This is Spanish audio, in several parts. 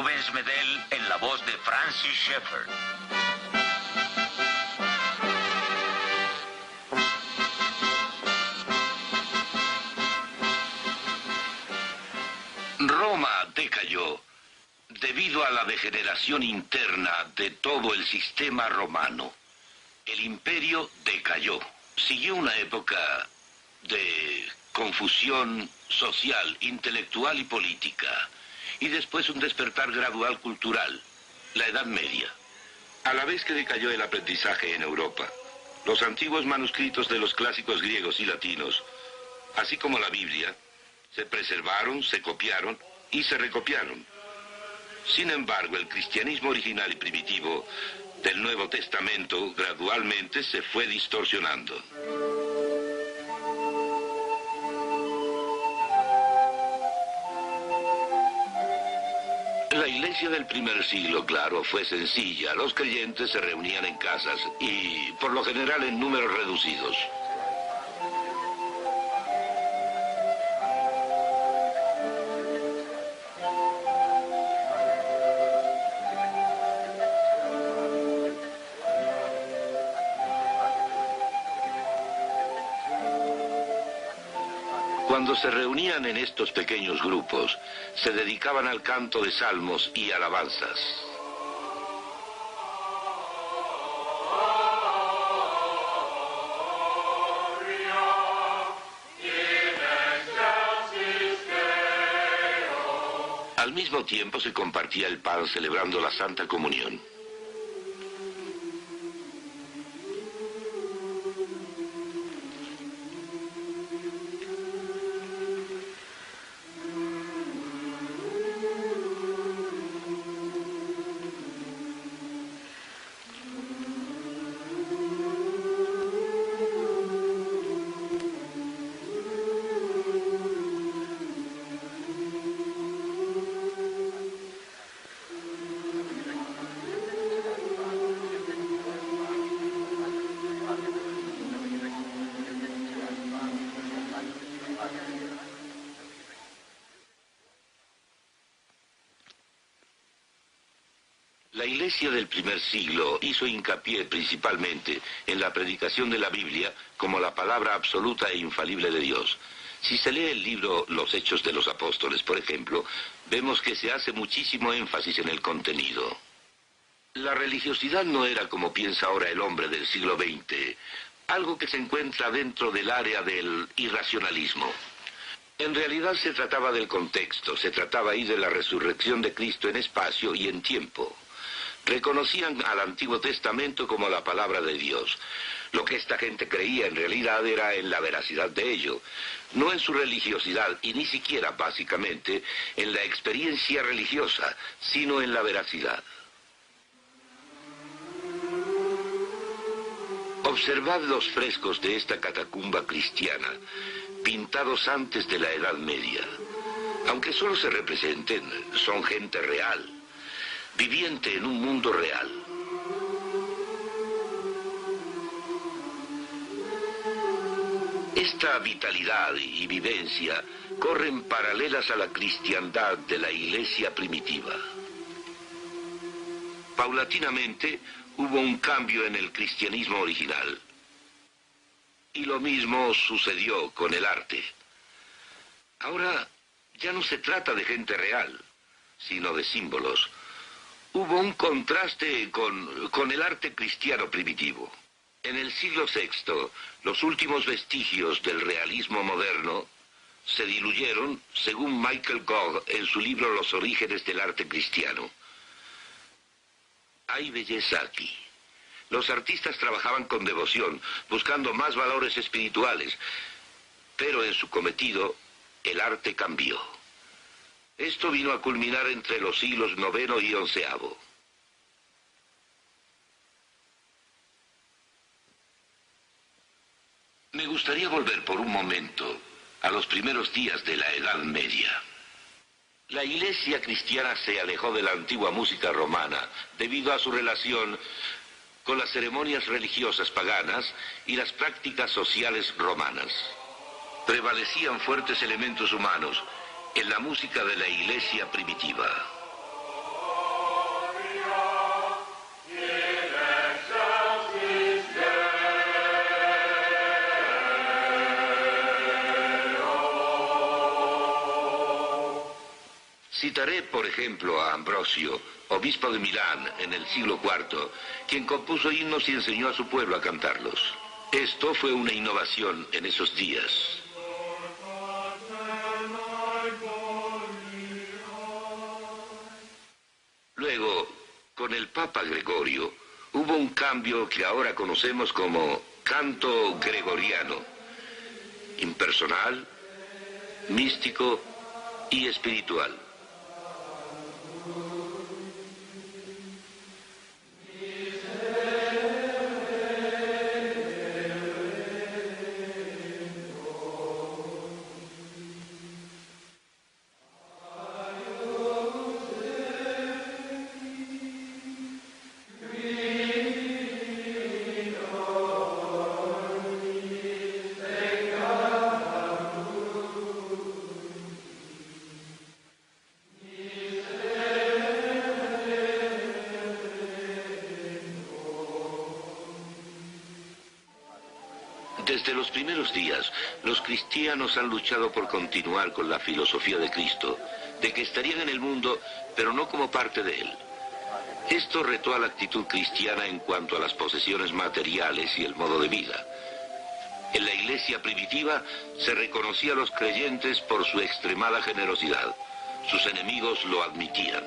Rubens Medell en la voz de Francis Schaeffer. Roma decayó debido a la degeneración interna de todo el sistema romano. El imperio decayó. Siguió una época de confusión social, intelectual y política, y después un despertar gradual cultural, la Edad Media. A la vez que decayó el aprendizaje en Europa, los antiguos manuscritos de los clásicos griegos y latinos, así como la Biblia, se preservaron, se copiaron y se recopiaron. Sin embargo, el cristianismo original y primitivo del Nuevo Testamento gradualmente se fue distorsionando. La iglesia del primer siglo, claro, fue sencilla. Los creyentes se reunían en casas y, por lo general, en números reducidos. Cuando se reunían en estos pequeños grupos, se dedicaban al canto de salmos y alabanzas. Al mismo tiempo se compartía el pan celebrando la Santa Comunión. La iglesia del primer siglo hizo hincapié principalmente en la predicación de la Biblia como la palabra absoluta e infalible de Dios. Si se lee el libro Los Hechos de los Apóstoles, por ejemplo, vemos que se hace muchísimo énfasis en el contenido. La religiosidad no era, como piensa ahora el hombre del siglo XX, algo que se encuentra dentro del área del irracionalismo. En realidad se trataba del contexto, se trataba ahí de la resurrección de Cristo en espacio y en tiempo. Reconocían al Antiguo Testamento como la palabra de Dios. Lo que esta gente creía en realidad era en la veracidad de ello, no en su religiosidad y ni siquiera, básicamente, en la experiencia religiosa, sino en la veracidad. Observad los frescos de esta catacumba cristiana, pintados antes de la Edad Media. Aunque solo se representen, son gente real, viviente en un mundo real. Esta vitalidad y vivencia corren paralelas a la cristiandad de la iglesia primitiva. Paulatinamente hubo un cambio en el cristianismo original. Y lo mismo sucedió con el arte. Ahora ya no se trata de gente real, sino de símbolos. Hubo un contraste con el arte cristiano primitivo. En el siglo VI, los últimos vestigios del realismo moderno se diluyeron, según Michael Gogh en su libro Los orígenes del arte cristiano. Hay belleza aquí. Los artistas trabajaban con devoción, buscando más valores espirituales, pero en su cometido, el arte cambió. Esto vino a culminar entre los siglos IX y XI. Me gustaría volver por un momento a los primeros días de la Edad Media. La iglesia cristiana se alejó de la antigua música romana debido a su relación con las ceremonias religiosas paganas y las prácticas sociales romanas. Prevalecían fuertes elementos humanos en la música de la iglesia primitiva. Citaré, por ejemplo, a Ambrosio, obispo de Milán en el siglo IV, quien compuso himnos y enseñó a su pueblo a cantarlos. Esto fue una innovación en esos días. Luego, con el Papa Gregorio, hubo un cambio que ahora conocemos como canto gregoriano, impersonal, místico y espiritual. Desde los primeros días, los cristianos han luchado por continuar con la filosofía de Cristo, de que estarían en el mundo, pero no como parte de él. Esto retó a la actitud cristiana en cuanto a las posesiones materiales y el modo de vida. En la iglesia primitiva se reconocía a los creyentes por su extremada generosidad. Sus enemigos lo admitían.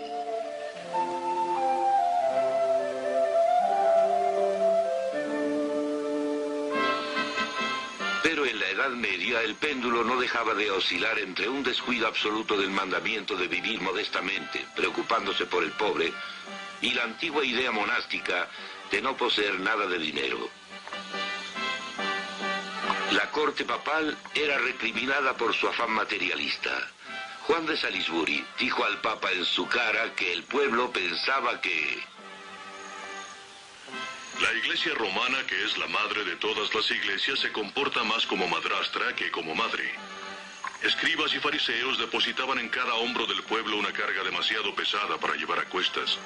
Pero en la Edad Media el péndulo no dejaba de oscilar entre un descuido absoluto del mandamiento de vivir modestamente, preocupándose por el pobre, y la antigua idea monástica de no poseer nada de dinero. La corte papal era recriminada por su afán materialista. Juan de Salisbury dijo al Papa en su cara que el pueblo pensaba que... La iglesia romana, que es la madre de todas las iglesias, se comporta más como madrastra que como madre. Escribas y fariseos depositaban en cada hombro del pueblo una carga demasiado pesada para llevar a cuestas.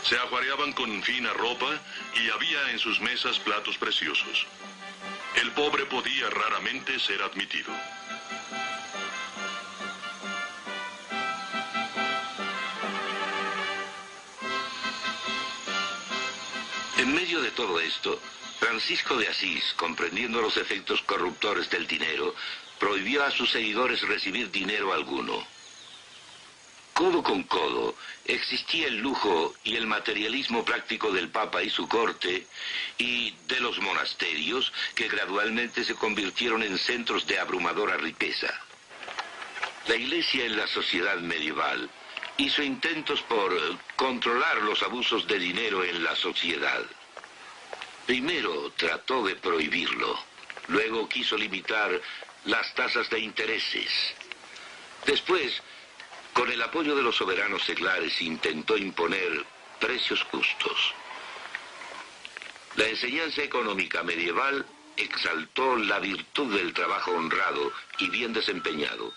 Se ajuareaban con fina ropa y había en sus mesas platos preciosos. El pobre podía raramente ser admitido. En medio de todo esto, Francisco de Asís, comprendiendo los efectos corruptores del dinero, prohibió a sus seguidores recibir dinero alguno. Codo con codo, existía el lujo y el materialismo práctico del Papa y su corte, y de los monasterios, que gradualmente se convirtieron en centros de abrumadora riqueza. La Iglesia en la sociedad medieval hizo intentos por controlar los abusos de dinero en la sociedad. Primero trató de prohibirlo, luego quiso limitar las tasas de intereses. Después, con el apoyo de los soberanos seglares, intentó imponer precios justos. La enseñanza económica medieval exaltó la virtud del trabajo honrado y bien desempeñado.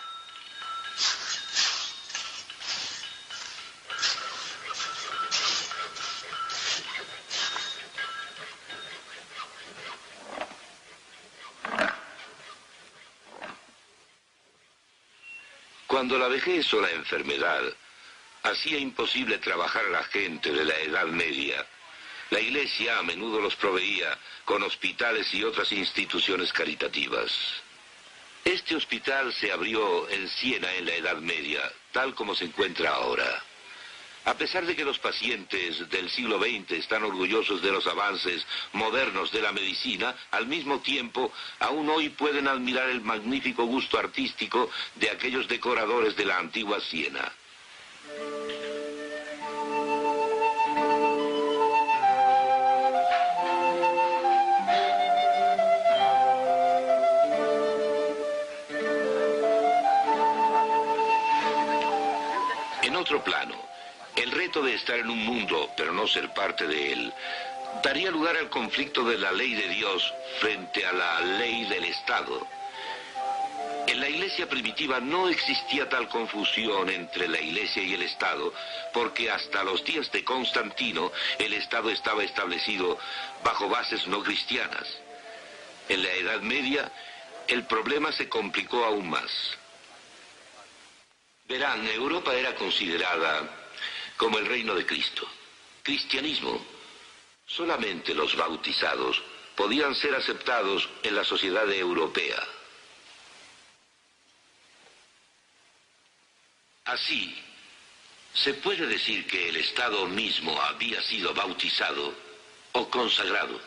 Cuando la vejez o la enfermedad hacía imposible trabajar a la gente de la Edad Media, la Iglesia a menudo los proveía con hospitales y otras instituciones caritativas. Este hospital se abrió en Siena en la Edad Media, tal como se encuentra ahora. A pesar de que los pacientes del siglo XX están orgullosos de los avances modernos de la medicina, al mismo tiempo, aún hoy pueden admirar el magnífico gusto artístico de aquellos decoradores de la antigua Siena. En otro plano, el reto de estar en un mundo, pero no ser parte de él, daría lugar al conflicto de la ley de Dios frente a la ley del Estado. En la iglesia primitiva no existía tal confusión entre la iglesia y el Estado, porque hasta los días de Constantino el Estado estaba establecido bajo bases no cristianas. En la Edad Media el problema se complicó aún más. Verán, Europa era considerada como el reino de Cristo. Cristianismo. Solamente los bautizados podían ser aceptados en la sociedad europea. Así, se puede decir que el Estado mismo había sido bautizado o consagrado.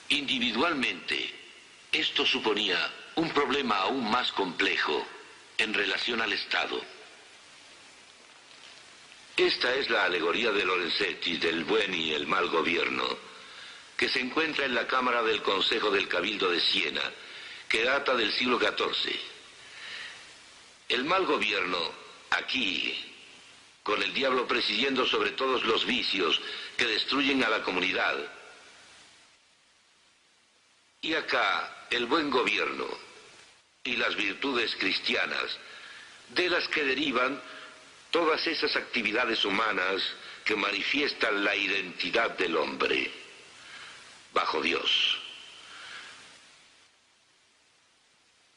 Individualmente, esto suponía un problema aún más complejo en relación al Estado. Esta es la alegoría de Lorenzetti del buen y el mal gobierno, que se encuentra en la Cámara del Consejo del Cabildo de Siena, que data del siglo XIV. El mal gobierno, aquí, con el diablo presidiendo sobre todos los vicios que destruyen a la comunidad. Y acá, el buen gobierno y las virtudes cristianas, de las que derivan todas esas actividades humanas que manifiestan la identidad del hombre bajo Dios.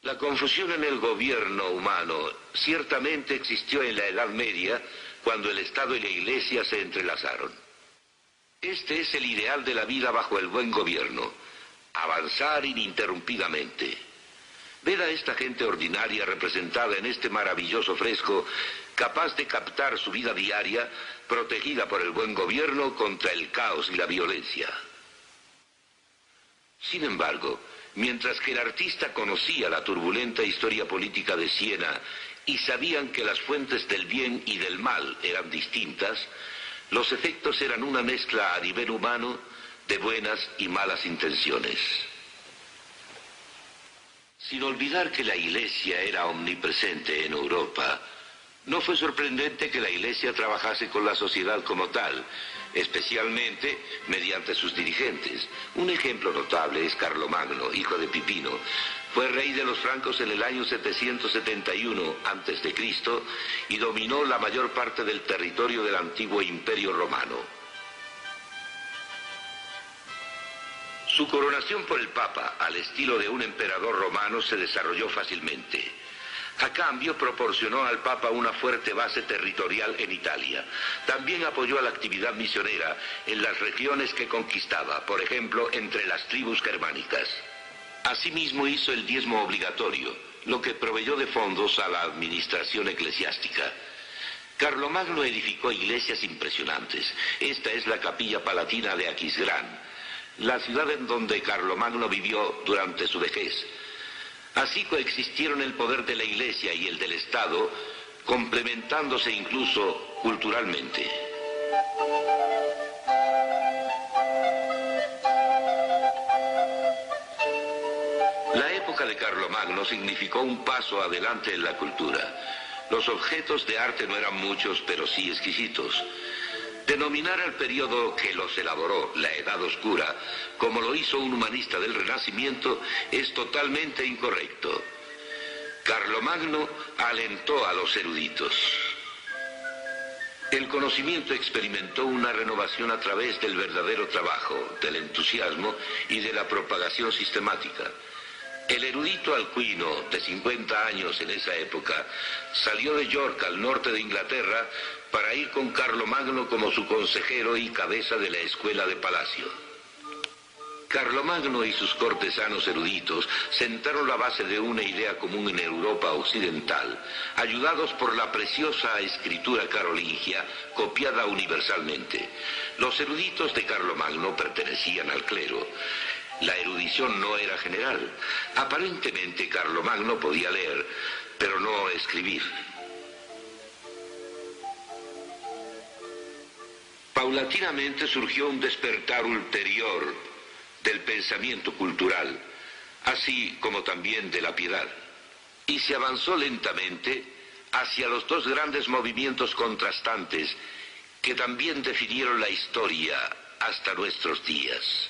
La confusión en el gobierno humano ciertamente existió en la Edad Media, cuando el Estado y la Iglesia se entrelazaron. Este es el ideal de la vida bajo el buen gobierno: avanzar ininterrumpidamente. Ved a esta gente ordinaria representada en este maravilloso fresco, capaz de captar su vida diaria, protegida por el buen gobierno contra el caos y la violencia. Sin embargo, mientras que el artista conocía la turbulenta historia política de Siena y sabían que las fuentes del bien y del mal eran distintas, los efectos eran una mezcla a nivel humano de buenas y malas intenciones. Sin olvidar que la Iglesia era omnipresente en Europa, no fue sorprendente que la Iglesia trabajase con la sociedad como tal, especialmente mediante sus dirigentes. Un ejemplo notable es Carlomagno, hijo de Pipino. Fue rey de los francos en el año 771 a.C. y dominó la mayor parte del territorio del antiguo Imperio Romano. Su coronación por el Papa, al estilo de un emperador romano, se desarrolló fácilmente. A cambio, proporcionó al Papa una fuerte base territorial en Italia. También apoyó a la actividad misionera en las regiones que conquistaba, por ejemplo, entre las tribus germánicas. Asimismo, hizo el diezmo obligatorio, lo que proveyó de fondos a la administración eclesiástica. Carlomagno edificó iglesias impresionantes. Esta es la Capilla Palatina de Aquisgrán, la ciudad en donde Carlomagno vivió durante su vejez. Así coexistieron el poder de la Iglesia y el del Estado, complementándose incluso culturalmente. La época de Carlomagno significó un paso adelante en la cultura. Los objetos de arte no eran muchos, pero sí exquisitos. Denominar al periodo que los elaboró la Edad Oscura, como lo hizo un humanista del Renacimiento, es totalmente incorrecto. Carlomagno alentó a los eruditos. El conocimiento experimentó una renovación a través del verdadero trabajo, del entusiasmo y de la propagación sistemática. El erudito Alcuino, de 50 años en esa época, salió de York, al norte de Inglaterra, para ir con Carlomagno como su consejero y cabeza de la escuela de palacio. Carlomagno y sus cortesanos eruditos sentaron la base de una idea común en Europa occidental, ayudados por la preciosa escritura carolingia, copiada universalmente. Los eruditos de Carlomagno pertenecían al clero. La erudición no era general. Aparentemente Carlomagno podía leer, pero no escribir. Paulatinamente surgió un despertar ulterior del pensamiento cultural, así como también de la piedad, y se avanzó lentamente hacia los dos grandes movimientos contrastantes que también definieron la historia hasta nuestros días.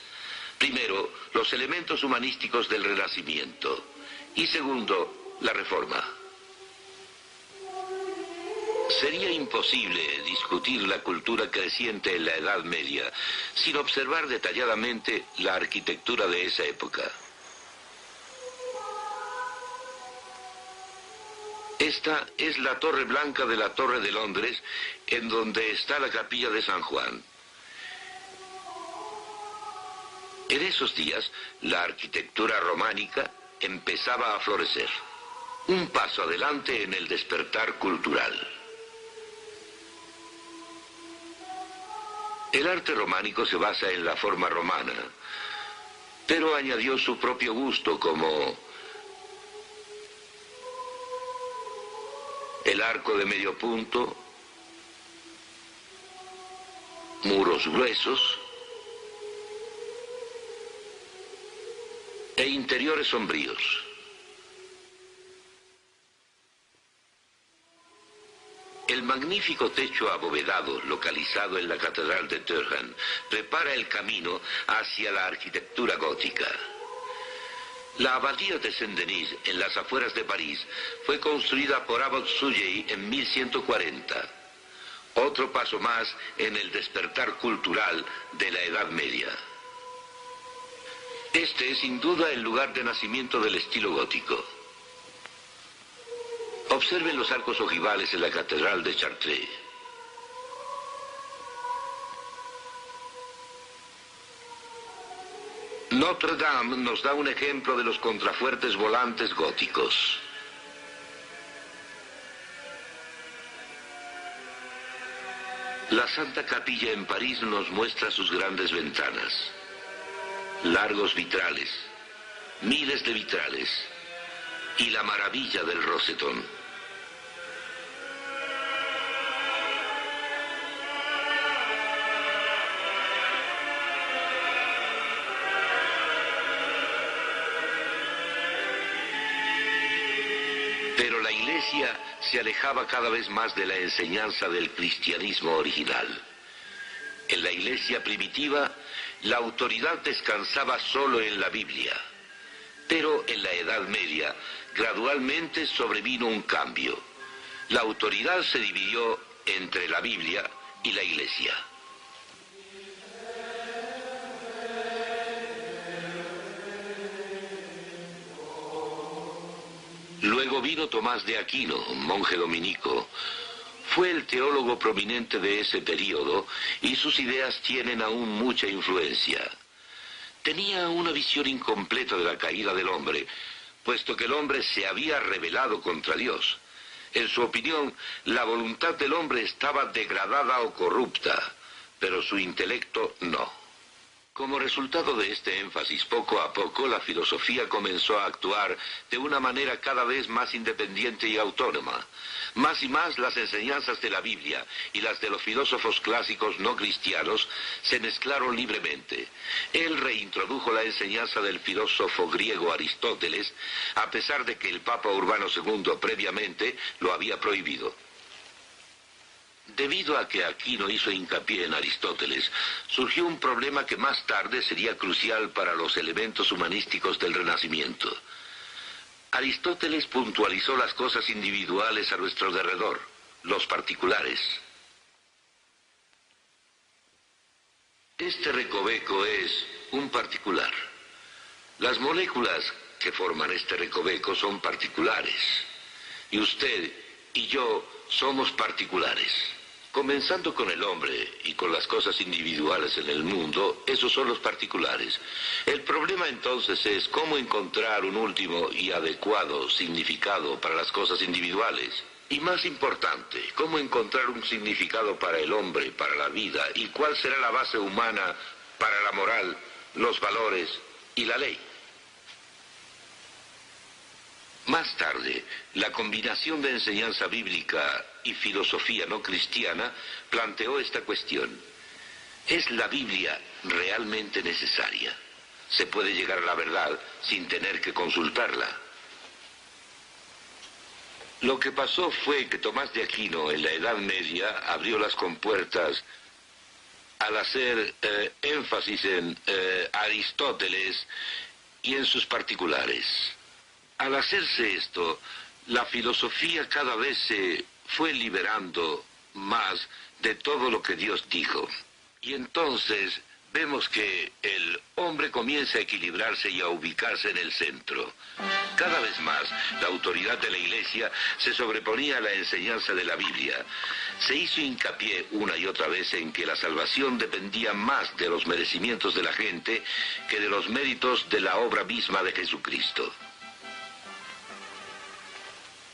Primero, los elementos humanísticos del Renacimiento, y segundo, la Reforma. Sería imposible discutir la cultura creciente en la Edad Media sin observar detalladamente la arquitectura de esa época. Esta es la Torre Blanca de la Torre de Londres, en donde está la capilla de San Juan. En esos días, la arquitectura románica empezaba a florecer. Un paso adelante en el despertar cultural. El arte románico se basa en la forma romana, pero añadió su propio gusto, como el arco de medio punto, muros gruesos e interiores sombríos. El magnífico techo abovedado, localizado en la Catedral de Durham, prepara el camino hacia la arquitectura gótica. La abadía de Saint-Denis, en las afueras de París, fue construida por Abbot Suger en 1140. Otro paso más en el despertar cultural de la Edad Media. Este es sin duda el lugar de nacimiento del estilo gótico. Observen los arcos ojivales en la Catedral de Chartres. Notre Dame nos da un ejemplo de los contrafuertes volantes góticos. La Santa Capilla en París nos muestra sus grandes ventanas. Largos vitrales, miles de vitrales, y la maravilla del rosetón. Pero la Iglesia se alejaba cada vez más de la enseñanza del cristianismo original. En la Iglesia primitiva, la autoridad descansaba solo en la Biblia. Pero en la Edad Media, gradualmente sobrevino un cambio. La autoridad se dividió entre la Biblia y la Iglesia. Luego vino Tomás de Aquino, monje dominico. Fue el teólogo prominente de ese período y sus ideas tienen aún mucha influencia. Tenía una visión incompleta de la caída del hombre, puesto que el hombre se había rebelado contra Dios. En su opinión, la voluntad del hombre estaba degradada o corrupta, pero su intelecto no. Como resultado de este énfasis, poco a poco la filosofía comenzó a actuar de una manera cada vez más independiente y autónoma. Más y más las enseñanzas de la Biblia y las de los filósofos clásicos no cristianos se mezclaron libremente. Él reintrodujo la enseñanza del filósofo griego Aristóteles, a pesar de que el Papa Urbano II previamente lo había prohibido. Debido a que Aquino hizo hincapié en Aristóteles, surgió un problema que más tarde sería crucial para los elementos humanísticos del Renacimiento. Aristóteles puntualizó las cosas individuales a nuestro derredor, los particulares. Este recoveco es un particular. Las moléculas que forman este recoveco son particulares. Y usted y yo somos particulares. Comenzando con el hombre y con las cosas individuales en el mundo, esos son los particulares. El problema entonces es cómo encontrar un último y adecuado significado para las cosas individuales. Y más importante, cómo encontrar un significado para el hombre, para la vida, y cuál será la base humana para la moral, los valores y la ley. Más tarde, la combinación de enseñanza bíblica y filosofía no cristiana planteó esta cuestión. ¿Es la Biblia realmente necesaria? ¿Se puede llegar a la verdad sin tener que consultarla? Lo que pasó fue que Tomás de Aquino en la Edad Media abrió las compuertas al hacer énfasis en Aristóteles y en sus particulares. Al hacerse esto, la filosofía cada vez se fue liberando más de todo lo que Dios dijo. Y entonces vemos que el hombre comienza a equilibrarse y a ubicarse en el centro. Cada vez más, la autoridad de la Iglesia se sobreponía a la enseñanza de la Biblia. Se hizo hincapié una y otra vez en que la salvación dependía más de los merecimientos de la gente que de los méritos de la obra misma de Jesucristo.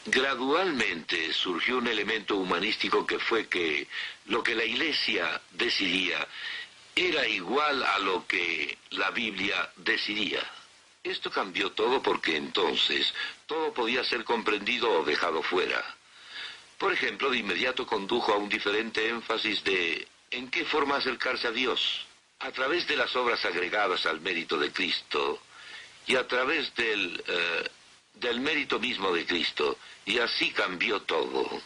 Gradualmente surgió un elemento humanístico que fue que lo que la Iglesia decidía era igual a lo que la Biblia decidía. Esto cambió todo porque entonces todo podía ser comprendido o dejado fuera. Por ejemplo, de inmediato condujo a un diferente énfasis de en qué forma acercarse a Dios, a través de las obras agregadas al mérito de Cristo y a través del mérito mismo de Cristo, y así cambió todo.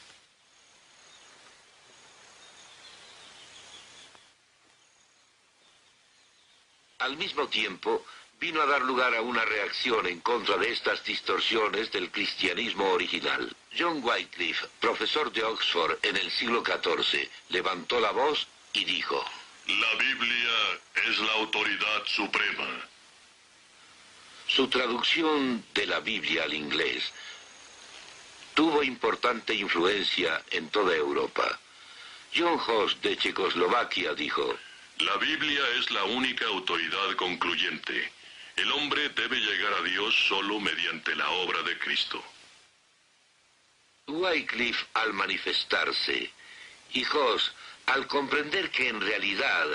Al mismo tiempo, vino a dar lugar a una reacción en contra de estas distorsiones del cristianismo original. John Wycliffe, profesor de Oxford en el siglo XIV, levantó la voz y dijo: La Biblia es la autoridad suprema. Su traducción de la Biblia al inglés tuvo importante influencia en toda Europa. John Hus de Checoslovaquia dijo: La Biblia es la única autoridad concluyente. El hombre debe llegar a Dios solo mediante la obra de Cristo. Wycliffe, al manifestarse, y Hus, al comprender que en realidad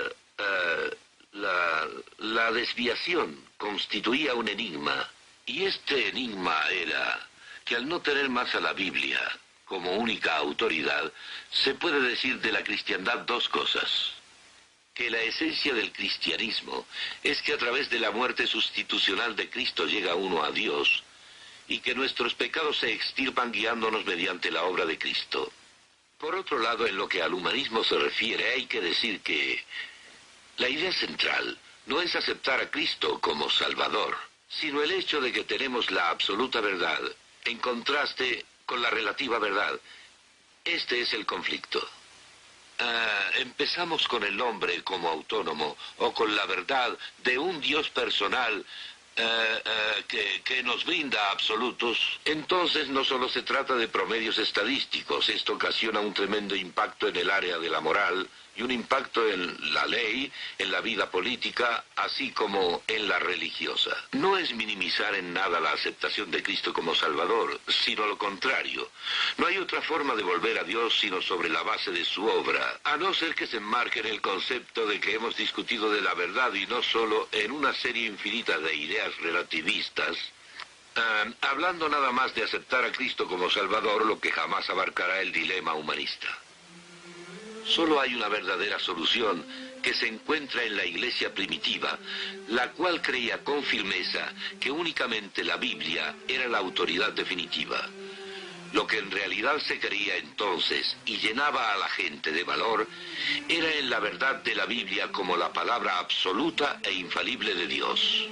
la desviación constituía un enigma, y este enigma era que al no tener más a la Biblia como única autoridad, se puede decir de la cristiandad dos cosas: que la esencia del cristianismo es que a través de la muerte sustitucional de Cristo llega uno a Dios, y que nuestros pecados se extirpan guiándonos mediante la obra de Cristo. Por otro lado, en lo que al humanismo se refiere, hay que decir que la idea central no es aceptar a Cristo como Salvador, sino el hecho de que tenemos la absoluta verdad, en contraste con la relativa verdad. Este es el conflicto. Empezamos con el hombre como autónomo, o con la verdad de un Dios personal que nos brinda absolutos. Entonces no solo se trata de promedios estadísticos, esto ocasiona un tremendo impacto en el área de la moral y un impacto en la ley, en la vida política, así como en la religiosa. No es minimizar en nada la aceptación de Cristo como Salvador, sino lo contrario. No hay otra forma de volver a Dios sino sobre la base de su obra, a no ser que se enmarque en el concepto de que hemos discutido de la verdad y no solo en una serie infinita de ideas relativistas, hablando nada más de aceptar a Cristo como Salvador, lo que jamás abarcará el dilema humanista. Solo hay una verdadera solución que se encuentra en la Iglesia primitiva, la cual creía con firmeza que únicamente la Biblia era la autoridad definitiva. Lo que en realidad se creía entonces y llenaba a la gente de valor era en la verdad de la Biblia como la palabra absoluta e infalible de Dios.